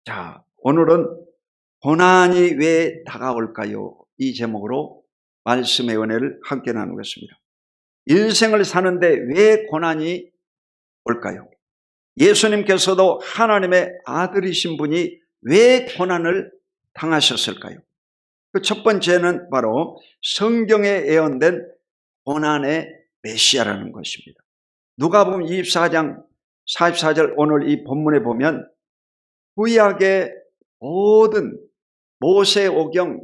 자, 오늘은 고난이 왜 다가올까요? 이 제목으로 말씀의 은혜를 함께 나누겠습니다. 인생을 사는데 왜 고난이 올까요? 예수님께서도 하나님의 아들이신 분이 왜 고난을 당하셨을까요? 그 첫 번째는 바로 성경에 예언된 고난의 메시아라는 것입니다. 누가복음 24장 44절 오늘 이 본문에 보면 구약의 모든 모세오경,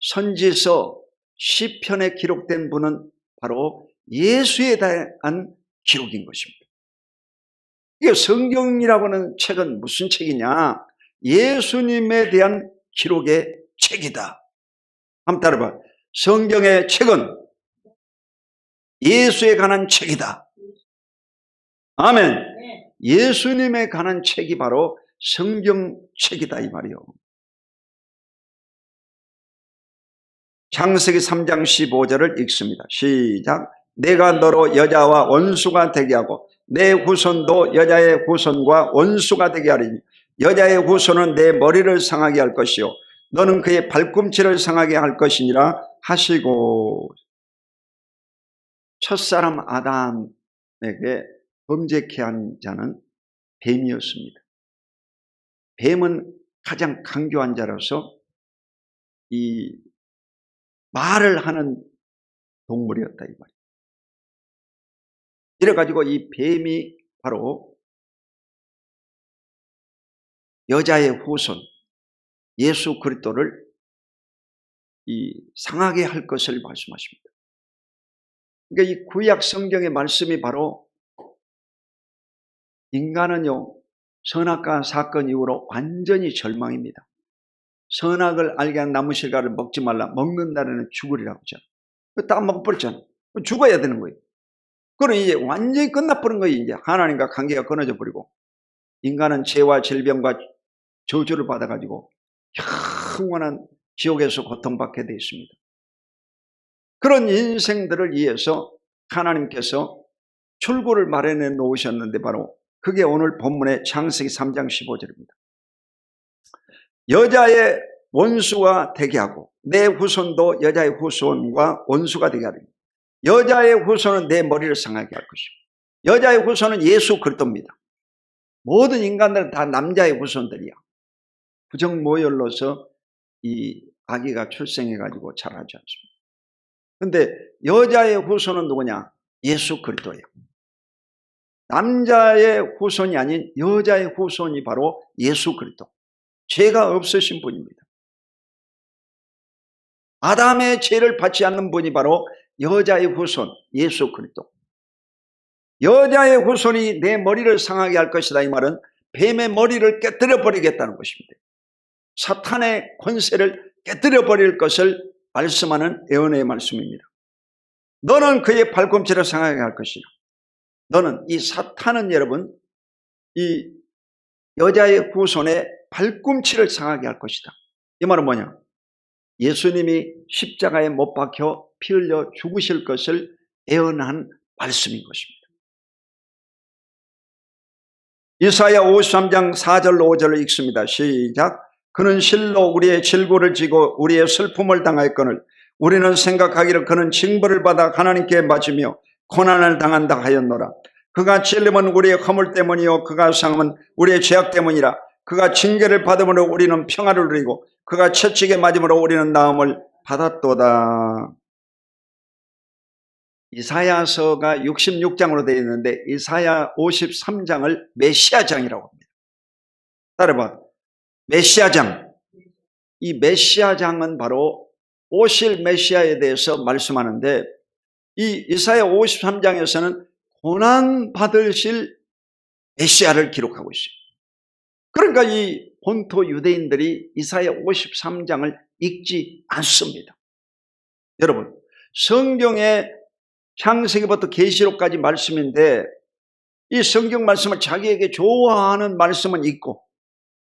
선지서, 시편에 기록된 분은 바로 예수에 대한 기록인 것입니다. 이게 성경이라고 하는 책은 무슨 책이냐? 예수님에 대한 기록의 책이다. 한번 따라봐. 성경의 책은 예수에 관한 책이다. 아멘. 예수님에 관한 책이 바로 성경책이다 이 말이요. 창세기 3장 15절을 읽습니다. 시작. 내가 너로 여자와 원수가 되게 하고 내 후손도 여자의 후손과 원수가 되게 하리니 여자의 후손은 내 머리를 상하게 할 것이요 너는 그의 발꿈치를 상하게 할 것이니라 하시고, 첫사람 아담에게 범죄케 한 자는 뱀이었습니다. 뱀은 가장 강교한 자라서 이 말을 하는 동물이었다 이 말이에요. 이래가지고 이 뱀이 바로 여자의 후손 예수 그리스도를 상하게 할 것을 말씀하십니다. 그러니까 이 구약 성경의 말씀이 바로 인간은요 선악과 사건 이후로 완전히 절망입니다. 선악을 알게 한 나무 실과를 먹지 말라. 먹는다는 죽으리라고 하잖아. 다 먹어버렸잖아. 죽어야 되는 거예요. 그럼 이제 완전히 끝나버린 거예요. 이제 하나님과 관계가 끊어져 버리고 인간은 죄와 질병과 저주를 받아가지고 영원한 지옥에서 고통받게 되어 있습니다. 그런 인생들을 위해서 하나님께서 출구를 마련해 놓으셨는데 바로 그게 오늘 본문의 창세기 3장 15절입니다. 여자의 원수가 되게 하고 내 후손도 여자의 후손과 원수가 되게 하리니 여자의 후손은 내 머리를 상하게 할 것이고 여자의 후손은 예수 그리스도입니다. 모든 인간들은 다 남자의 후손들이야. 부정모혈로서 이 아기가 출생해가지고 자라지 않습니다. 그런데 여자의 후손은 누구냐? 예수 그리스도예요. 남자의 후손이 아닌 여자의 후손이 바로 예수 그리스도. 죄가 없으신 분입니다. 아담의 죄를 받지 않는 분이 바로 여자의 후손 예수 그리스도. 여자의 후손이 내 머리를 상하게 할 것이다 이 말은 뱀의 머리를 깨뜨려 버리겠다는 것입니다. 사탄의 권세를 깨뜨려 버릴 것을 말씀하는 예언의 말씀입니다. 너는 그의 발꿈치를 상하게 할 것이다. 너는 이 사탄은 여러분 이 여자의 후손의 발꿈치를 상하게 할 것이다. 이 말은 뭐냐? 예수님이 십자가에 못 박혀 피 흘려 죽으실 것을 예언한 말씀인 것입니다. 이사야 53장 4절로 5절을 읽습니다. 시작. 그는 실로 우리의 질고를 지고 우리의 슬픔을 당하였거늘 우리는 생각하기를 그는 징벌을 받아 하나님께 맞으며 고난을 당한다 하였노라. 그가 찔림은 우리의 허물 때문이요 그가 상함은 우리의 죄악 때문이라. 그가 징계를 받음으로 우리는 평화를 누리고 그가 채찍에 맞음으로 우리는 나음을 받았도다. 이사야서가 66장으로 되어 있는데 이사야 53장을 메시아장이라고 합니다. 따라봐. 메시아장. 이 메시아장은 바로 오실 메시아에 대해서 말씀하는데 이 이사야 53장에서는 고난받으실 메시아를 기록하고 있어요. 그러니까 이 본토 유대인들이 이사야 53장을 읽지 않습니다. 여러분, 성경의 창세기부터 계시록까지 말씀인데 이 성경 말씀을 자기에게 좋아하는 말씀은 읽고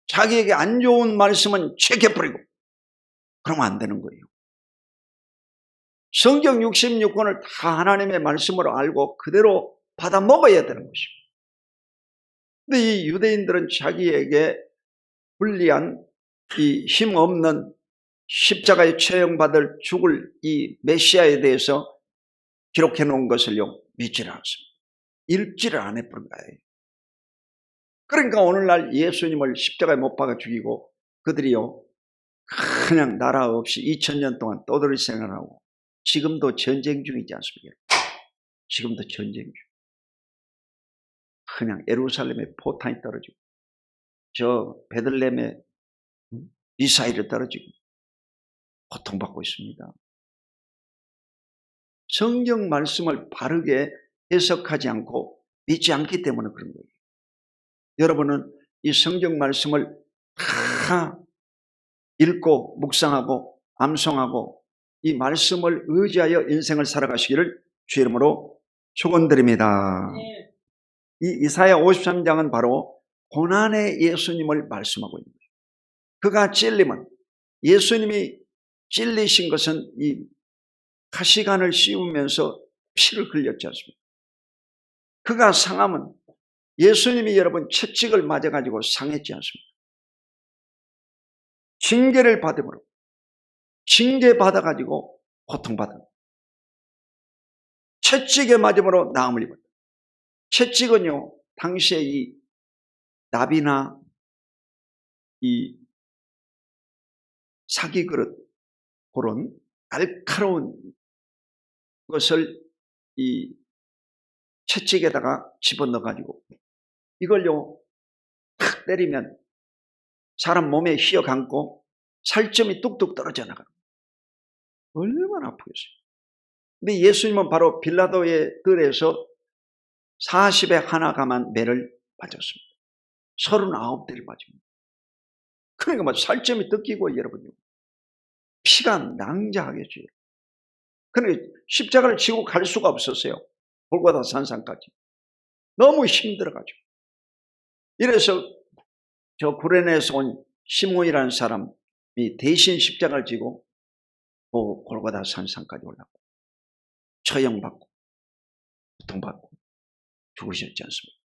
자기에게 안 좋은 말씀은 check해버리고 그러면 안 되는 거예요. 성경 66권을 다 하나님의 말씀으로 알고 그대로 받아 먹어야 되는 것입니다. 근데 이 유대인들은 자기에게 불리한 이 힘없는 십자가에 처형받을 죽을 이 메시아에 대해서 기록해 놓은 것을요 믿지를 않습니다. 읽지를 안 해버린 거예요. 그러니까 오늘날 예수님을 십자가에 못 박아 죽이고 그들이요 그냥 나라 없이 2000년 동안 떠돌이 생활하고 지금도 전쟁 중이지 않습니까? 지금도 전쟁 중. 그냥 예루살렘에 포탄이 떨어지고 저 베들레헴에 미사일이 떨어지고 고통받고 있습니다. 성경 말씀을 바르게 해석하지 않고 믿지 않기 때문에 그런 거예요. 여러분은 이 성경 말씀을 다 읽고 묵상하고 암송하고 이 말씀을 의지하여 인생을 살아가시기를 주 이름으로 축원드립니다. 이 이사야 53장은 바로 고난의 예수님을 말씀하고 있는 거예요. 그가 찔림은 예수님이 찔리신 것은 이 가시관을 씌우면서 피를 흘렸지 않습니까? 그가 상함은 예수님이 여러분 채찍을 맞아가지고 상했지 않습니까? 징계를 받음으로 징계받아가지고 고통받은 채찍에 맞음으로 나음을 입었다. 채찍은요 당시에 이 나비나 이 사기 그릇 그런 날카로운 것을 이 채찍에다가 집어넣어가지고 이걸요 탁 때리면 사람 몸에 휘어감고 살점이 뚝뚝 떨어져 나가요. 얼마나 아프겠어요. 근데 예수님은 바로 빌라도의 뜰에서 40에 하나가만 매를 맞았습니다. 39대를 맞습니다. 그러니까 막 살점이 뜯기고 여러분요 피가 낭자하겠죠. 그러니까 십자가를 지고 갈 수가 없었어요. 골고다 산상까지. 너무 힘들어가지고. 이래서 저 구레네에서 온 시몬이라는 사람이 대신 십자가를 지고 골고다 산상까지 올라가고 처형받고 고통받고 죽으셨지 않습니까?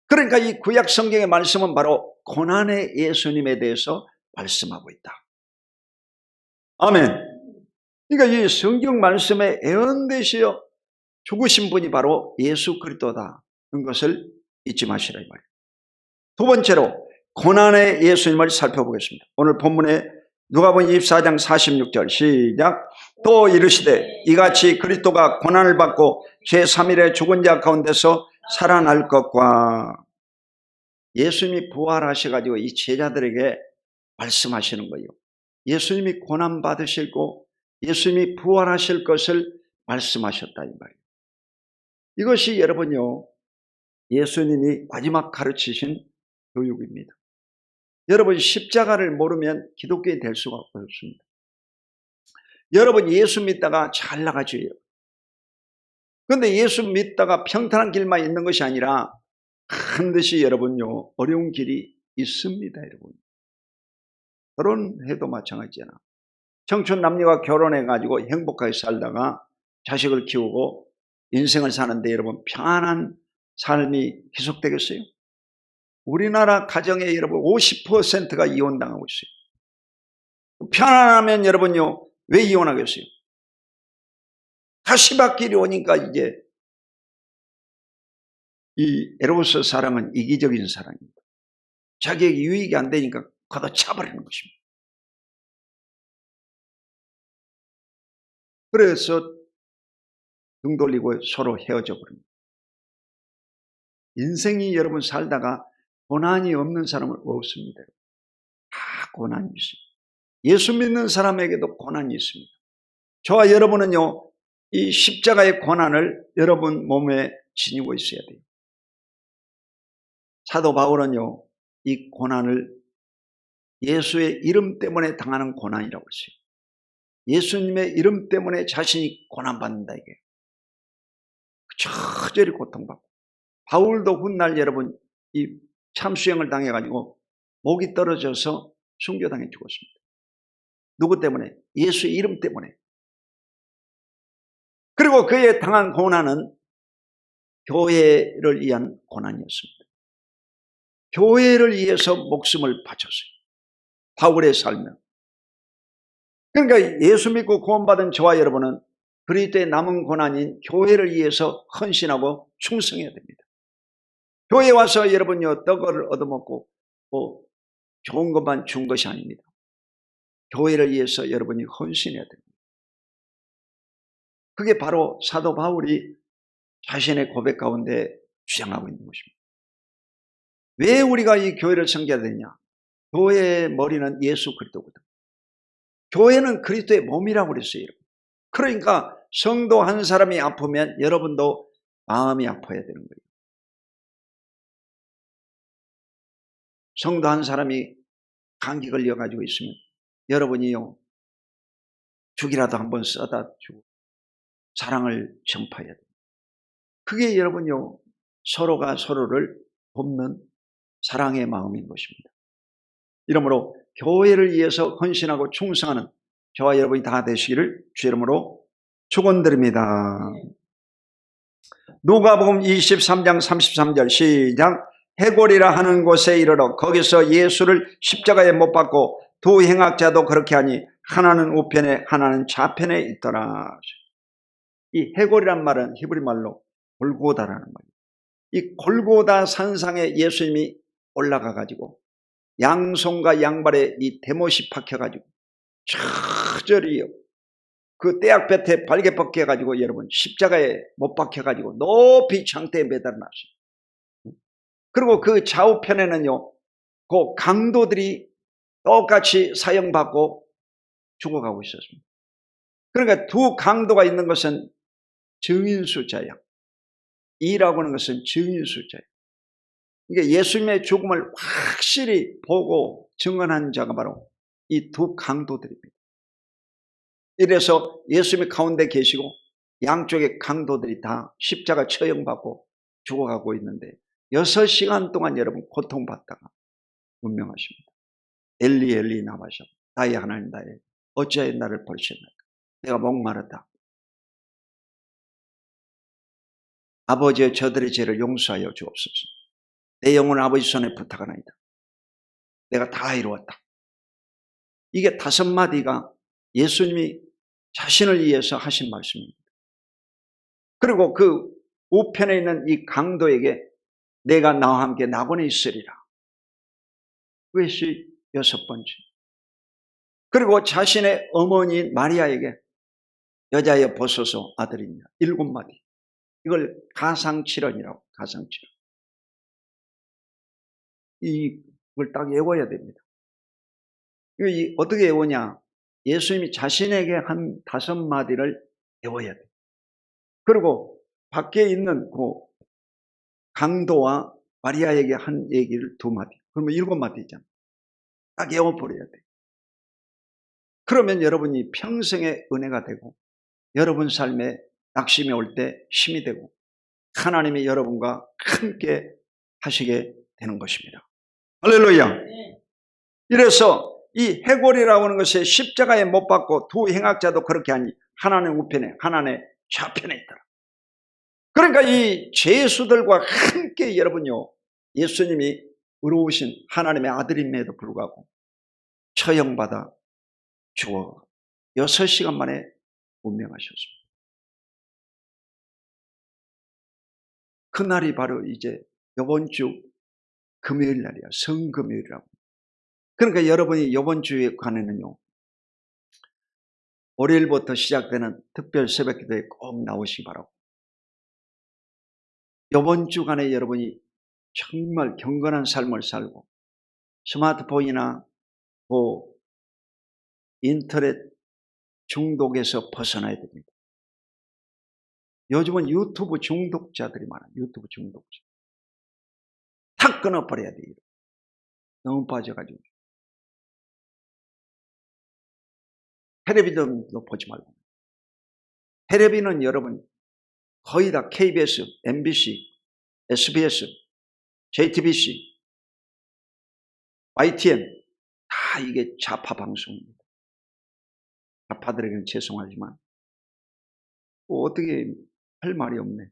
그러니까 이 구약 성경의 말씀은 바로 고난의 예수님에 대해서 말씀하고 있다. 아멘. 그러니까 이 성경 말씀에 애언되시어 죽으신 분이 바로 예수 그리스도다는 것을 잊지 마시라 이 말이에요. 두 번째로 고난의 예수님을 살펴보겠습니다. 오늘 본문에 누가복음 24장 46절 시작. 또 이르시되 이같이 그리스도가 고난을 받고 제3일에 죽은 자 가운데서 살아날 것과 예수님이 부활하셔가지고 이 제자들에게 말씀하시는 거예요. 예수님이 고난 받으시고 예수님이 부활하실 것을 말씀하셨다 이 말이에요. 이것이 여러분요 예수님이 마지막 가르치신 교육입니다. 여러분 십자가를 모르면 기독교인 될 수가 없습니다. 여러분 예수 믿다가 잘 나가줘요. 그런데 예수 믿다가 평탄한 길만 있는 것이 아니라 반드시 여러분요 어려운 길이 있습니다. 여러분 결혼해도 마찬가지잖아. 청춘 남녀가 결혼해가지고 행복하게 살다가 자식을 키우고 인생을 사는데 여러분 편안한 삶이 계속되겠어요? 우리나라 가정의 여러분 50%가 이혼당하고 있어요. 편안하면 여러분요 왜 이혼하겠어요? 가시밭길이 오니까 이제 이 에로스 사랑은 이기적인 사랑입니다. 자기에게 유익이 안 되니까 가다 차버리는 것입니다. 그래서 등 돌리고 서로 헤어져 버립니다. 인생이 여러분 살다가 고난이 없는 사람은 없습니다. 다 고난이 있습니다. 예수 믿는 사람에게도 고난이 있습니다. 저와 여러분은요 이 십자가의 고난을 여러분 몸에 지니고 있어야 돼요. 사도 바울은요 이 고난을 예수의 이름 때문에 당하는 고난이라고 했어요. 예수님의 이름 때문에 자신이 고난받는다 이게. 저절히 고통받고 바울도 훗날 여러분 이 참수형을 당해가지고 목이 떨어져서 순교당해 죽었습니다. 누구 때문에? 예수의 이름 때문에. 그리고 그의 당한 고난은 교회를 위한 고난이었습니다. 교회를 위해서 목숨을 바쳤어요. 바울의 삶은. 그러니까 예수 믿고 구원받은 저와 여러분은 그리스도의 남은 고난인 교회를 위해서 헌신하고 충성해야 됩니다. 교회에 와서 여러분요 떡을 얻어먹고 뭐 좋은 것만 준 것이 아닙니다. 교회를 위해서 여러분이 헌신해야 됩니다. 그게 바로 사도 바울이 자신의 고백 가운데 주장하고 있는 것입니다. 왜 우리가 이 교회를 섬겨야 되냐? 교회의 머리는 예수 그리스도거든. 교회는 그리스도의 몸이라고 그랬어요. 여러분. 그러니까 성도 한 사람이 아프면 여러분도 마음이 아파야 되는 거예요. 성도 한 사람이 감기 걸려가지고 있으면 여러분이요 죽이라도 한번 써다 주고 사랑을 전파해야 돼요. 그게 여러분요 서로가 서로를 돕는 사랑의 마음인 것입니다. 이러므로 교회를 위해서 헌신하고 충성하는 저와 여러분이 다 되시기를 주 이름으로 축원드립니다. 누가복음 23장 33절 시작. 해골이라 하는 곳에 이르러 거기서 예수를 십자가에 못 박고 두 행악자도 그렇게 하니 하나는 우편에 하나는 좌편에 있더라. 이 해골이란 말은 히브리 말로 골고다라는 말이에요. 이 골고다 산상에 예수님이 올라가 가지고 양손과 양발에 이 대못이 박혀 가지고 저절히 그 떼약볕에 발개 벗겨 가지고 여러분 십자가에 못 박혀 가지고 높이 장대에 매달아놨어요. 그리고 그 좌우편에는요 그 강도들이 똑같이 사형받고 죽어가고 있었습니다. 그러니까 두 강도가 있는 것은 증인 숫자야. 2라고 하는 것은 증인 숫자야. 그러니까 예수님의 죽음을 확실히 보고 증언한 자가 바로 이 두 강도들입니다. 이래서 예수님이 가운데 계시고 양쪽의 강도들이 다 십자가 처형받고 죽어가고 있는데 6시간 동안 여러분 고통받다가 운명하십니다. 엘리 엘리 나마셔 나의 하나님 나의 어찌하여 나를 버리셨나이까. 내가 목마르다. 아버지여 저들의 죄를 용서하여 주옵소서. 내 영혼을 아버지 손에 부탁하나이다. 내가 다 이루었다. 이게 5마디가 예수님이 자신을 위해서 하신 말씀입니다. 그리고 그 우편에 있는 이 강도에게 내가 나와 함께 낙원에 있으리라. 그것이 6번째. 그리고 자신의 어머니인 마리아에게 여자여 보소서 아들이냐. 7마디. 이걸 가상칠언이라고. 가상칠언. 이걸 딱 외워야 됩니다. 어떻게 외우냐. 예수님이 자신에게 한 5마디를 외워야 돼요. 그리고 밖에 있는 그 강도와 마리아에게 한 얘기를 2마디. 그러면 7마디잖아요. 딱 외워버려야 돼요. 그러면 여러분이 평생의 은혜가 되고 여러분 삶에 낙심이 올 때 힘이 되고 하나님이 여러분과 함께 하시게 되는 것입니다. 할렐루야. 이래서 이 해골이라고 하는 것에 십자가에 못 박고 두 행악자도 그렇게 하니 하나는 우편에 하나는 좌편에 있더라. 그러니까 이 죄수들과 함께 여러분요 예수님이 의로우신 하나님의 아들임에도 불구하고 처형받아 죽어 6시간 만에 운명하셨습니다. 그날이 바로 이제 이번 주 금요일 날이야. 성금요일이라고. 그러니까 여러분이 이번 주에 관해는요 월요일부터 시작되는 특별 새벽기도에 꼭 나오시기 바라고. 이번 주간에 여러분이 정말 경건한 삶을 살고 스마트폰이나 인터넷 중독에서 벗어나야 됩니다. 요즘은 유튜브 중독자들이 많아요. 유튜브 중독자. 탁 끊어버려야 돼요. 너무 빠져가지고. 텔레비전도 보지 말고. 텔레비는 여러분 거의 다 KBS, MBC, SBS, JTBC, YTN 다 이게 좌파 방송입니다. 좌파들에게는 죄송하지만 어떻게 할 말이 없네.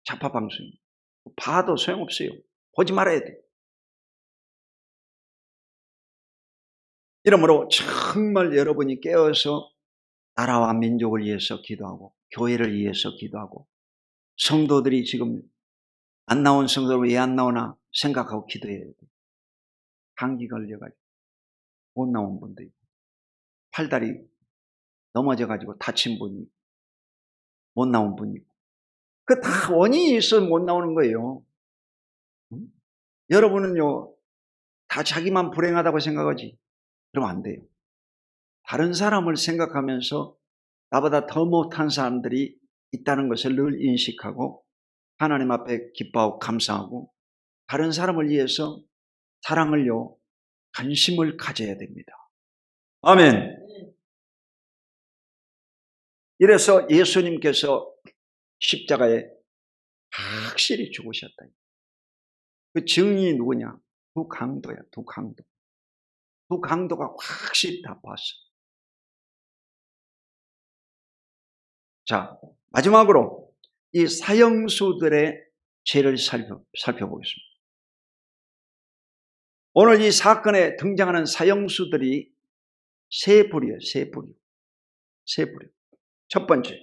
좌파 방송입니다. 봐도 소용없어요. 보지 말아야 돼. 이러므로 정말 여러분이 깨어서 나라와 민족을 위해서 기도하고 교회를 위해서 기도하고 성도들이 지금 안 나온 성도들 왜 안 나오나 생각하고 기도해야 돼. 감기 걸려가지고 못 나온 분도 있고 팔다리 넘어져가지고 다친 분이 있고 못 나온 분이 있고 그 다 원인이 있어 못 나오는 거예요. 여러분은요 다 자기만 불행하다고 생각하지? 그러면 안 돼요. 다른 사람을 생각하면서 나보다 더 못한 사람들이 있다는 것을 늘 인식하고 하나님 앞에 기뻐하고 감사하고 다른 사람을 위해서 사랑을요 관심을 가져야 됩니다. 아멘. 이래서 예수님께서 십자가에 확실히 죽으셨다. 그 증인이 누구냐? 두 강도야. 두 강도. 두 강도가 확실히 다 봤어. 자, 마지막으로 이 사형수들의 죄를 살펴보겠습니다. 오늘 이 사건에 등장하는 사형수들이 세 부류예요. 세 부류. 세 부류. 첫 번째,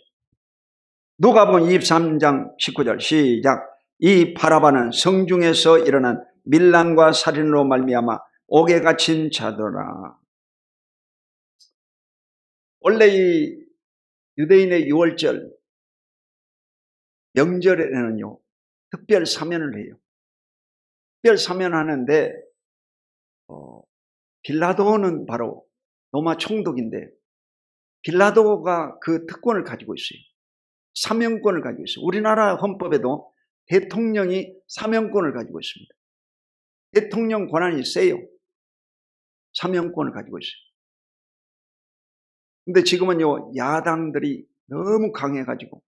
누가복음 23장 19절 시작. 이 바라바는 성중에서 일어난 밀란과 살인으로 말미암아 옥에 갇힌 자더라. 원래 이 유대인의 6월절 명절에는요 특별 사면을 해요. 특별 사면하는데 빌라도는 바로 로마 총독인데 빌라도가 그 특권을 가지고 있어요. 사면권을 가지고 있어요. 우리나라 헌법에도 대통령이 사면권을 가지고 있습니다. 대통령 권한이 세요. 사면권을 가지고 있어요. 근데 지금은요 야당들이 너무 강해가지고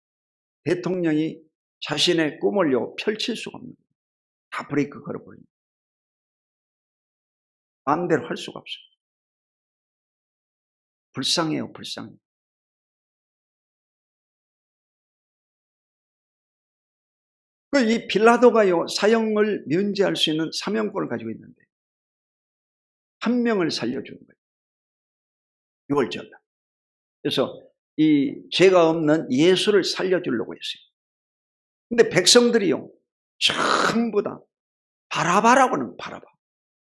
대통령이 자신의 꿈을요 펼칠 수가 없는 거예요. 다 브레이크 걸어버립니다. 마음대로 할 수가 없어요. 불쌍해요. 불쌍해. 이 빌라도가요 사형을 면제할 수 있는 사면권을 가지고 있는데 한 명을 살려주는 거예요. 6월절. 그래서 이 죄가 없는 예수를 살려주려고 했어요. 근데 백성들이요 전부 다 바라바라고는 바라바.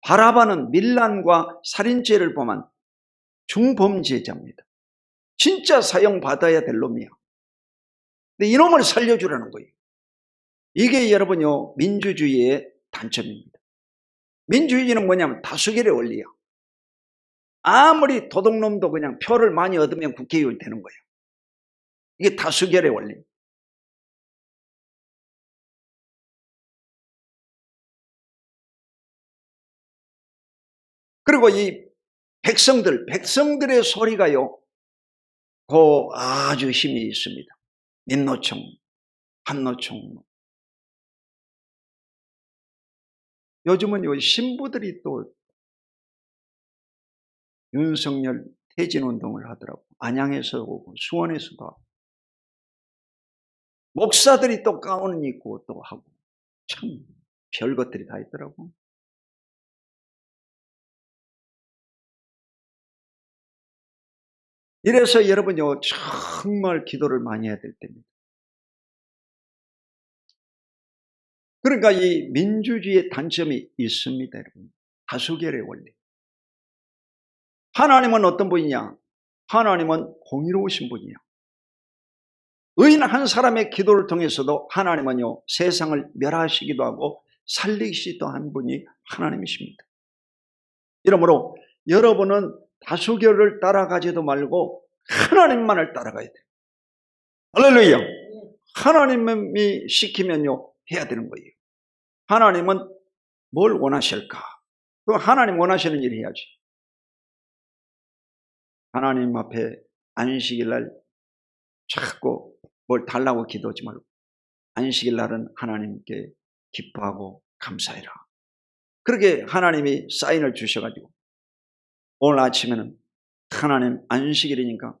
바라바는 밀란과 살인죄를 범한 중범죄자입니다. 진짜 사형 받아야 될 놈이야. 근데 이놈을 살려주라는 거예요. 이게 여러분요 민주주의의 단점입니다. 민주주의는 뭐냐면 다수결의 원리야. 아무리 도둑놈도 그냥 표를 많이 얻으면 국회의원이 되는 거예요. 이게 다수결의 원리. 그리고 이 백성들의 소리가요 아주 힘이 있습니다. 민노총, 한노총. 요즘은 신부들이 또 윤석열 퇴진운동을 하더라고. 안양에서 오고 수원에서도 하고. 목사들이 또 가운을 입고 또 하고. 참 별것들이 다 있더라고. 이래서 여러분요 정말 기도를 많이 해야 될 때입니다. 그러니까 이 민주주의의 단점이 있습니다. 여러분. 다수결의 원리. 하나님은 어떤 분이냐? 하나님은 공의로우신 분이에요. 의인 한 사람의 기도를 통해서도 하나님은요 세상을 멸하시기도 하고 살리시기도 한 분이 하나님이십니다. 이러므로 여러분은 다수결을 따라가지도 말고 하나님만을 따라가야 돼요. 할렐루야. 하나님이 시키면요 해야 되는 거예요. 하나님은 뭘 원하실까? 그 하나님 원하시는 일을 해야지. 하나님 앞에 안식일 날 자꾸 뭘 달라고 기도하지 말고 안식일 날은 하나님께 기뻐하고 감사해라. 그렇게 하나님이 사인을 주셔가지고 오늘 아침에는 하나님 안식일이니까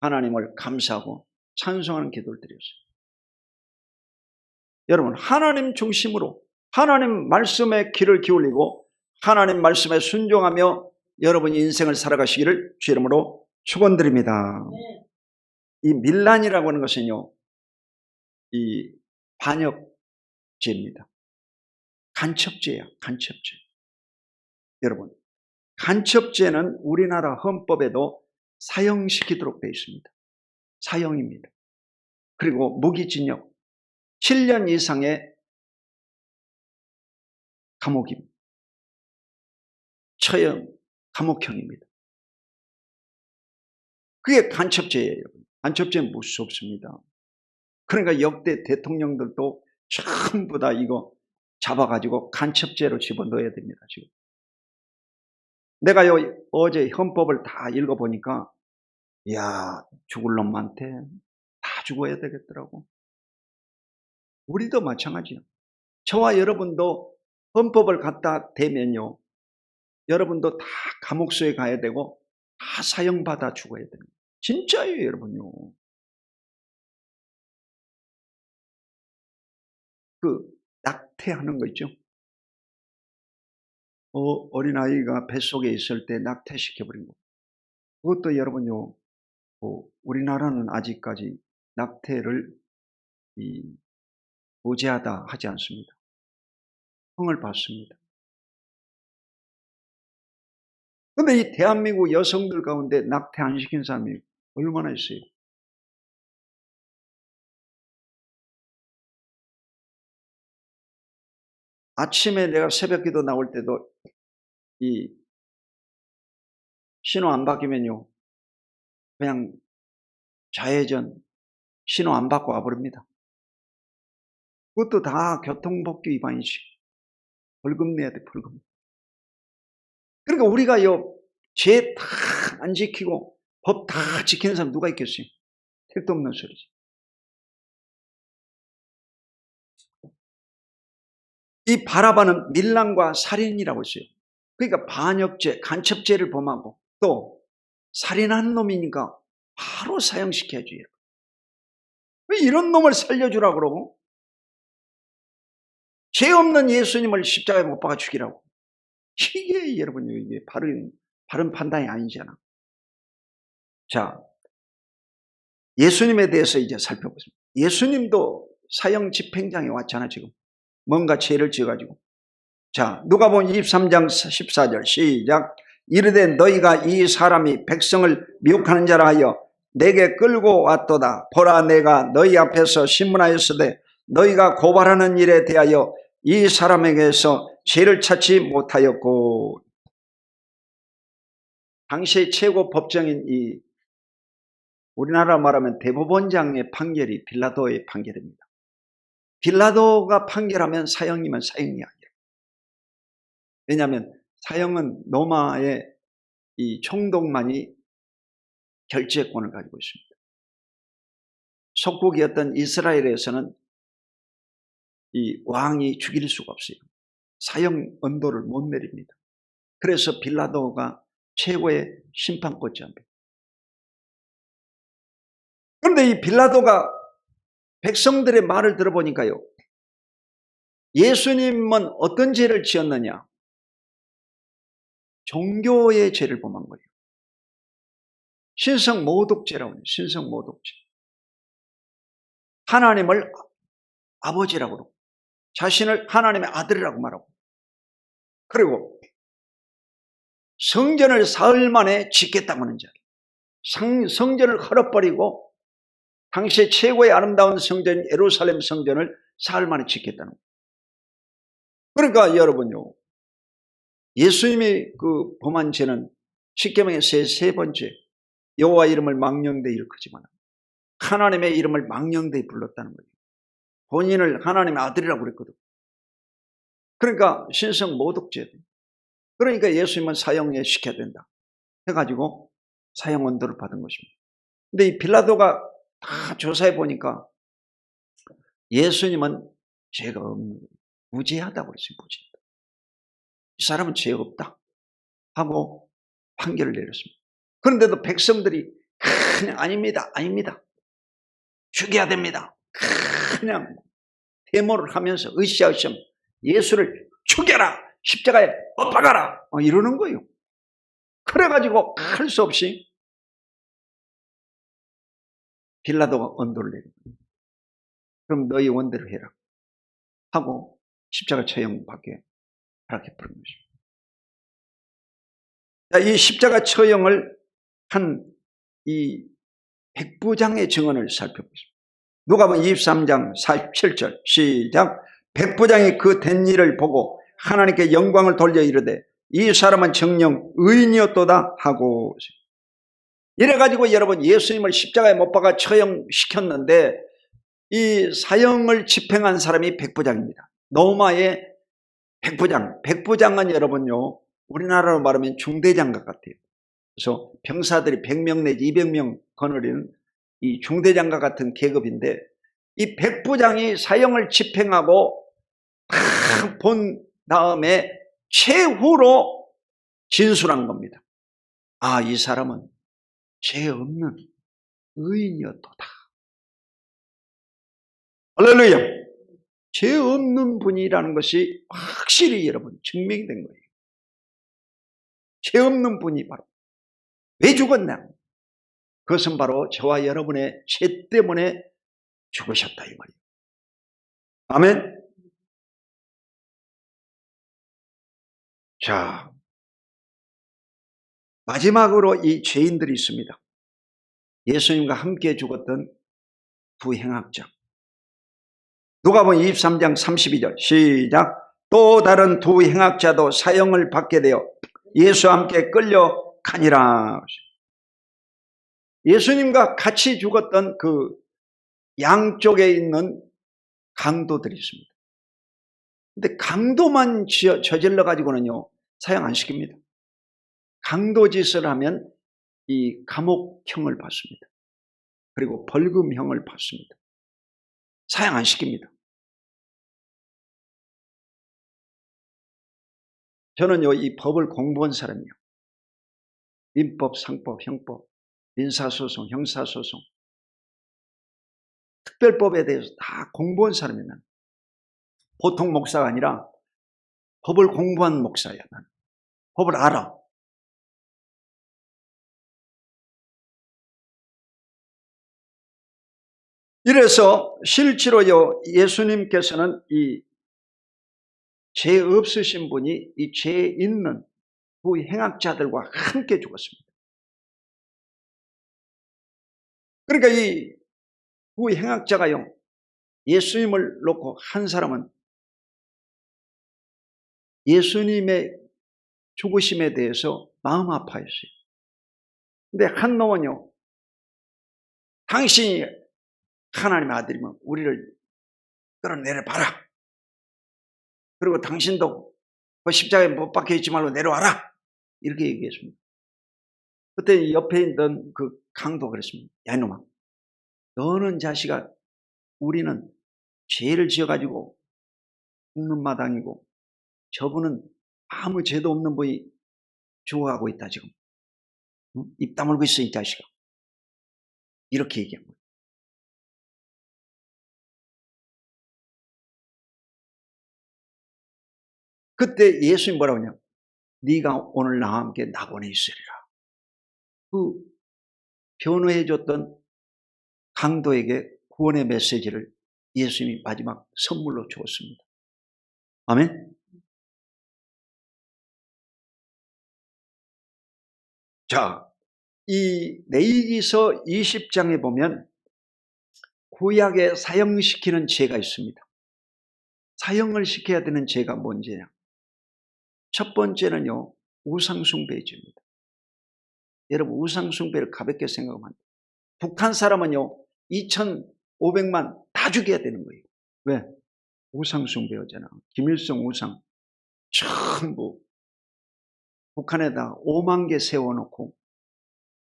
하나님을 감사하고 찬송하는 기도를 드렸어요. 여러분 하나님 중심으로 하나님 말씀에 귀를 기울이고 하나님 말씀에 순종하며 여러분이 인생을 살아가시기를 주 이름으로 축원드립니다. 이 밀란이라고 하는 것은요, 이 반역죄입니다. 간첩죄예요. 간첩죄. 여러분, 간첩죄는 우리나라 헌법에도 사형시키도록 되어 있습니다. 사형입니다. 그리고 무기징역 7년 이상의 감옥입니다. 처형 감옥형입니다. 그게 간첩죄예요. 여러분. 간첩죄는 무섭습니다. 그러니까 역대 대통령들도 전부 다 이거 잡아가지고 간첩죄로 집어넣어야 됩니다. 지금 내가요 어제 헌법을 다 읽어보니까 이야, 죽을 놈한테 다 죽어야 되겠더라고. 우리도 마찬가지예요. 저와 여러분도 헌법을 갖다 대면요, 여러분도 다 감옥소에 가야 되고 다 사형받아 죽어야 됩니다. 진짜예요, 여러분요. 그 낙태하는 거 있죠. 어린아이가 뱃속에 있을 때 낙태시켜버린 거. 그것도 여러분요, 우리나라는 아직까지 낙태를 무죄하다 하지 않습니다. 형을 받습니다. 그런데 이 대한민국 여성들 가운데 낙태 안 시킨 사람이 얼마나 있어요? 아침에 내가 새벽기도 나올 때도 이 신호 안 바뀌면요, 그냥 좌회전 신호 안 받고 와버립니다. 그것도 다 교통법규 위반이지. 벌금 내야 돼, 벌금. 그러니까 우리가요, 죄 다 안 지키고 법 다 지키는 사람 누가 있겠어요? 택도 없는 소리지. 이 바라바는 밀란과 살인이라고 했어요. 그러니까 반역죄, 간첩죄를 범하고 또 살인한 놈이니까 바로 사형시켜야지. 왜 이런 놈을 살려주라고 그러고 죄 없는 예수님을 십자가에 못 박아 죽이라고. 이게 여러분요, 이게 바른 판단이 아니잖아. 자, 예수님에 대해서 이제 살펴보겠습니다. 예수님도 사형 집행장에 왔잖아, 지금. 뭔가 죄를 지어가지고. 자, 누가복음 23장 14절 시작. 이르되 너희가 이 사람이 백성을 미혹하는 자라 하여 내게 끌고 왔도다. 보라, 내가 너희 앞에서 신문하였으되 너희가 고발하는 일에 대하여 이 사람에게서 죄를 찾지 못하였고. 당시 최고 법정인 이 우리나라 말하면 대법원장의 판결이 빌라도의 판결입니다. 빌라도가 판결하면 사형이면 사형이 아니에요. 왜냐하면 사형은 로마의 이 총독만이 결재권을 가지고 있습니다. 속국이었던 이스라엘에서는 이 왕이 죽일 수가 없어요. 사형 언도를 못 내립니다. 그래서 빌라도가 최고의 심판권자입니다. 그런데 이 빌라도가 백성들의 말을 들어보니까요, 예수님은 어떤 죄를 지었느냐? 종교의 죄를 범한 거예요. 신성모독죄라고 해요. 신성모독죄. 하나님을 아버지라고 그러고 자신을 하나님의 아들이라고 말하고, 그리고 성전을 사흘 만에 짓겠다고 하는 자리. 성전을 헐어버리고 당시에 최고의 아름다운 성전 예루살렘 성전을 사흘 만에 짓겠다는 거예요. 그러니까 여러분요, 예수님이 그 범한 죄는 십계명의 세 번째, 여호와 이름을 망령되이 일컫지만 하나님의 이름을 망령되이 불렀다는 거예요. 본인을 하나님의 아들이라고 그랬거든. 그러니까 신성모독죄. 그러니까 예수님은 사형에 시켜야 된다 해가지고 사형 언도를 받은 것입니다. 근데 이 빌라도가 다 조사해 보니까 예수님은 죄가 없는 거예요. 무죄하다고 그랬어요. 무죄하다. 이 사람은 죄 없다 하고 판결을 내렸습니다. 그런데도 백성들이 그냥 아닙니다, 아닙니다, 죽여야 됩니다, 그냥 데모를 하면서 으쌰으쌰 예수를 죽여라, 십자가에 못 박아라, 이러는 거예요. 그래가지고 할 수 없이 빌라도가 언도를 내린 거예요. 그럼 너희 원대로 해라 하고 십자가 처형 받게 허락해 버린 것입니다. 이 십자가 처형을 한 이 백부장의 증언을 살펴보겠습니다. 누가복음 23장 47절 시작. 백부장이 그 된 일을 보고 하나님께 영광을 돌려 이르되 이 사람은 정녕 의인이었도다 하고, 이래가지고 여러분 예수님을 십자가에 못 박아 처형시켰는데 이 사형을 집행한 사람이 백부장입니다. 로마의 백부장. 백부장은 여러분요, 우리나라로 말하면 중대장갑 같아요. 그래서 병사들이 100명 내지 200명 거느리는 이 중대장과 같은 계급인데, 이 백부장이 사형을 집행하고 딱 본 다음에 최후로 진술한 겁니다. 아, 이 사람은 죄 없는 의인이었도다. 할렐루야. 죄 없는 분이라는 것이 확실히 여러분 증명이 된 거예요. 죄 없는 분이 바로 왜 죽었냐? 그것은 바로 저와 여러분의 죄 때문에 죽으셨다 이 말이에요. 아멘. 자, 마지막으로 이 죄인들이 있습니다. 예수님과 함께 죽었던 두 행악자. 누가복음 23장 32절 시작. 또 다른 두 행악자도 사형을 받게 되어 예수와 함께 끌려가니라. 예수님과 같이 죽었던 그 양쪽에 있는 강도들이 있습니다. 근데 강도만 저질러 가지고는요 사형 안 시킵니다. 강도 짓을 하면 이 감옥형을 받습니다. 그리고 벌금형을 받습니다. 사형 안 시킵니다. 저는요 이 법을 공부한 사람이에요. 민법, 상법, 형법, 민사소송, 형사소송, 특별법에 대해서 다 공부한 사람이에요. 보통 목사가 아니라 법을 공부한 목사야. 나는 법을 알아. 이래서 실제로요 예수님께서는 이 죄 없으신 분이 이 죄 있는 그 행악자들과 함께 죽었습니다. 그러니까 이 그 행악자가요 예수님을 놓고 한 사람은 예수님의 죽으심에 대해서 마음 아파했어요. 근데 한 놈은요 당신이 하나님의 아들이면 우리를 끌어내려 봐라. 그리고 당신도 그 십자가에 못 박혀 있지 말고 내려와라. 이렇게 얘기했습니다. 그때 옆에 있던 그 강도 그랬습니다. 야 이놈아, 너는 자식아, 우리는 죄를 지어가지고 죽는 마당이고 저분은 아무 죄도 없는 분이 죽어가고 있다 지금. 응? 입 다물고 있어 이 자식아. 이렇게 얘기한 거예요. 그때 예수님 뭐라고 하냐? 네가 오늘 나와 함께 낙원에 있으리라. 그 변호해줬던 강도에게 구원의 메시지를 예수님이 마지막 선물로 주었습니다. 아멘. 자, 이 레위기서 20장에 보면 구약에 사형시키는 죄가 있습니다. 사형을 시켜야 되는 죄가 뭔지냐? 첫 번째는요 우상숭배의 죄입니다. 여러분 우상숭배를 가볍게 생각하면 안 돼요. 북한 사람은요 2,500만 다 죽여야 되는 거예요. 왜? 우상숭배였잖아. 김일성 우상 전부 북한에다 5만 개 세워놓고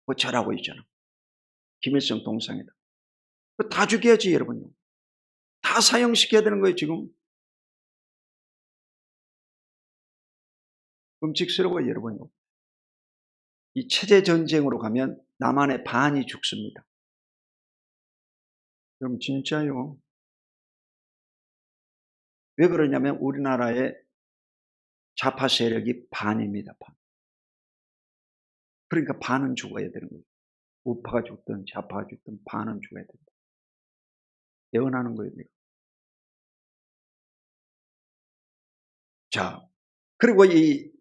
그 절하고 있잖아. 김일성 동상에다. 다 죽여야지 여러분요. 다 사형시켜야 되는 거예요 지금. 끔찍스러워요 여러분요. 이 체제전쟁으로 가면 남한의 반이 죽습니다. 그럼 진짜요. 왜 그러냐면 우리나라의 좌파 세력이 반입니다. 반. 그러니까 반은 죽어야 되는 거예요. 우파가 죽든 좌파가 죽든 반은 죽어야 된다. 예언하는 거예요. 자, 그리고 이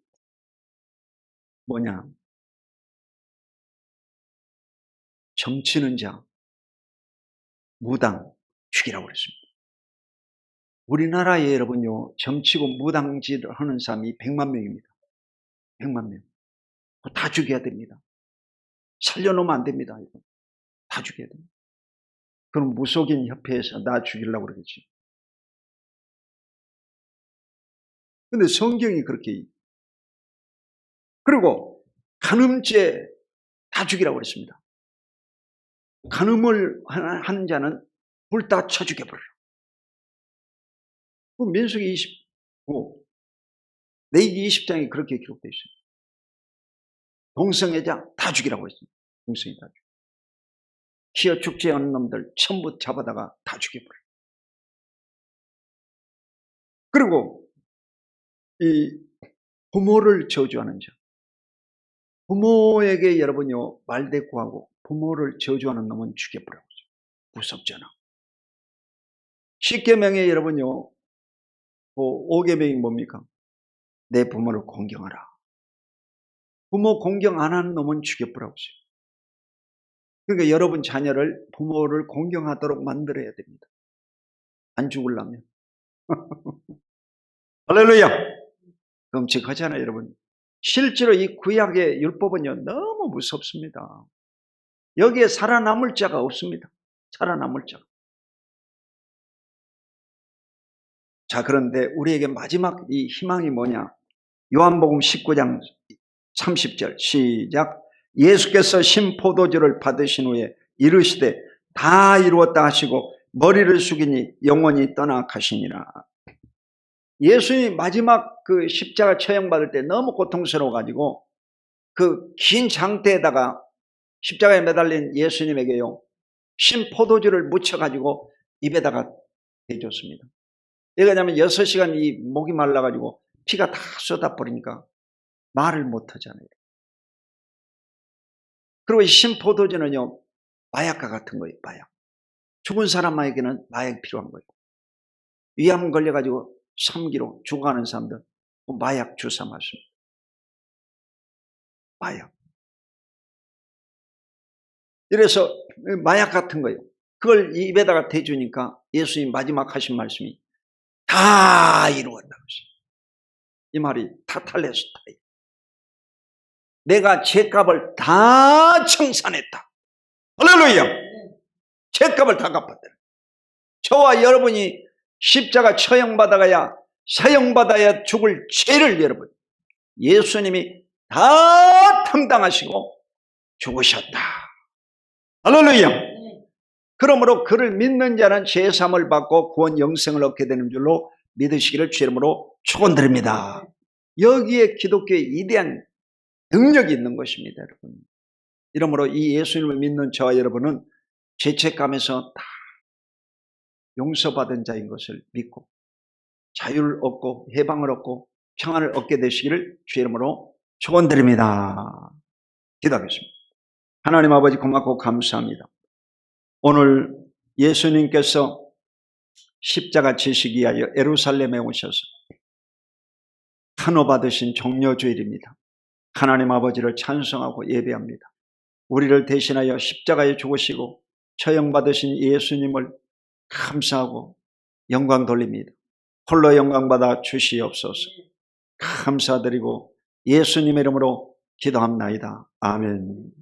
정치는 자, 무당 죽이라고 그랬습니다. 우리나라에 여러분요, 정치고 무당질을 하는 사람이 100만 명입니다. 100만 명. 다 죽여야 됩니다. 살려놓으면 안 됩니다. 이거. 다 죽여야 됩니다. 그럼 무속인 협회에서 나 죽이려고 그러겠지. 근데 성경이 그렇게. 그리고 간음죄 다 죽이라고 그랬습니다. 간음을 하는 자는 불 다 쳐 죽여버려요. 민수기 25, 레위기 20장에 그렇게 기록되어 있어요. 동성애자 다 죽이라고 했습니다. 동성애 다 죽여. 기어 축제 하는 놈들 전부 잡아다가 다 죽여버려요. 그리고 이 부모를 저주하는 자, 부모에게 여러분요 말대꾸하고 부모를 저주하는 놈은 죽여버려요. 무섭잖아. 10계명에 여러분요 5계명이 뭡니까? 내 부모를 공경하라. 부모 공경 안 하는 놈은 죽여버려요. 그러니까 여러분 자녀를 부모를 공경하도록 만들어야 됩니다. 안 죽으려면. 할렐루야. 끔찍하잖아요, 여러분. 실제로 이 구약의 율법은요 너무 무섭습니다. 여기에 살아남을 자가 없습니다. 살아남을 자가. 자, 그런데 우리에게 마지막 이 희망이 뭐냐? 요한복음 19장 30절 시작. 예수께서 신포도주를 받으신 후에 이르시되 다 이루었다 하시고 머리를 숙이니 영원히 떠나 가시니라. 예수님이 마지막 그 십자가 처형받을 때 너무 고통스러워가지고 그 긴 장대에다가 십자가에 매달린 예수님에게요 신포도주를 묻혀가지고 입에다가 대줬습니다. 왜냐하면 6시간 이 목이 말라가지고 피가 다 쏟아버리니까 말을 못하잖아요. 그리고 이 신포도주는요 마약과 같은 거예요. 마약. 죽은 사람에게는 마약이 필요한 거예요. 위암 걸려가지고 3기로 죽어가는 사람들 마약 주사 맞습니다. 마약. 이래서 마약 같은 거예요. 그걸 입에다가 대주니까 예수님 마지막 하신 말씀이 다 이루었다고 했어요. 이 말이 타탈레스타예요. 내가 죄값을 다 청산했다. 할렐루야. 죄값을 다 갚았다. 저와 여러분이 십자가 처형받아야 사형받아야 죽을 죄를 여러분 예수님이 다 담당하시고 죽으셨다. 할렐루야. 그러므로 그를 믿는 자는 죄사함을 받고 구원 영생을 얻게 되는 줄로 믿으시기를 주 이름으로 축원드립니다. 여기에 기독교의 이대한 능력이 있는 것입니다, 여러분. 이러므로 이 예수님을 믿는 저와 여러분은 죄책감에서 다 용서받은 자인 것을 믿고 자유를 얻고 해방을 얻고 평안을 얻게 되시기를 주 이름으로 축원드립니다. 기도하겠습니다. 하나님 아버지 고맙고 감사합니다. 오늘 예수님께서 십자가 지시기 위하여 예루살렘에 오셔서 탄호받으신 종려주일입니다. 하나님 아버지를 찬송하고 예배합니다. 우리를 대신하여 십자가에 죽으시고 처형받으신 예수님을 감사하고 영광 돌립니다. 홀로 영광받아 주시옵소서. 감사드리고 예수님의 이름으로 기도합나이다. 아멘.